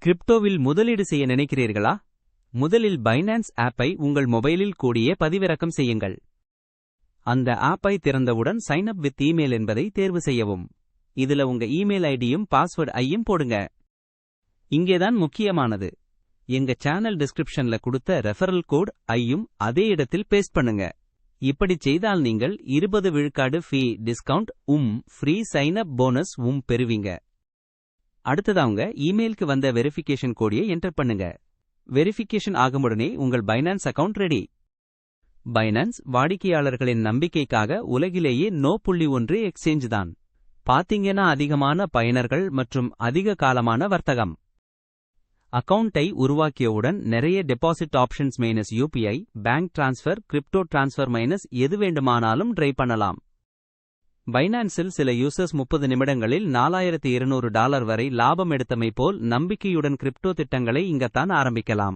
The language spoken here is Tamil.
கிரிப்டோவில் முதலீடு செய்ய நினைக்கிறீர்களா? முதலில் பைனான்ஸ் ஆப்பை உங்கள் மொபைலில் கூடியே பதிவிறக்கம் செய்யுங்கள். அந்த ஆப்பை திறந்தவுடன் சைன் அப் வித் இமெயில் என்பதை தேர்வு செய்யவும். இதுல உங்க இமெயில் ஐடியும் பாஸ்வேர்ட் ஐயும் போடுங்க. இங்கேதான் முக்கியமானது. எங்க சேனல் டிஸ்கிரிப்ஷன்ல கொடுத்த ரெஃபரல் கோட் ஐயும் அதே இடத்தில் பேஸ்ட் பண்ணுங்க. இப்படி செய்தால் நீங்கள் 20 விழுக்காடு fee discount free sign up bonus பெறுவீங்க. அடுத்ததாங்க இமெயிலுக்கு வந்த வெரிஃபிகேஷன் கோடியை என்டர் பண்ணுங்க. வெரிஃபிகேஷன் ஆகுமுடனே உங்கள் பைனான்ஸ் அக்கவுண்ட் ரெடி. பைனான்ஸ் வாடிக்கையாளர்களின் நம்பிக்கைக்காக உலகிலேயே No.1 எக்ஸ்சேஞ்ச் தான். பாத்தீங்கன்னா அதிகமான பயனர்கள் மற்றும் அதிக காலமான வர்த்தகம். அக்கவுண்டை உருவாக்கியவுடன் நிறைய deposit options -UPI, bank transfer, crypto transfer எது வேண்டுமானாலும் ட்ரை பண்ணலாம். பைனான்ஸில் சில யூசர்ஸ் 30 நிமிடங்களில் $4200 வரை லாபம் எடுத்தமை போல் நம்பிக்கையுடன் கிரிப்டோ திட்டங்களை இங்கத்தான் ஆரம்பிக்கலாம்.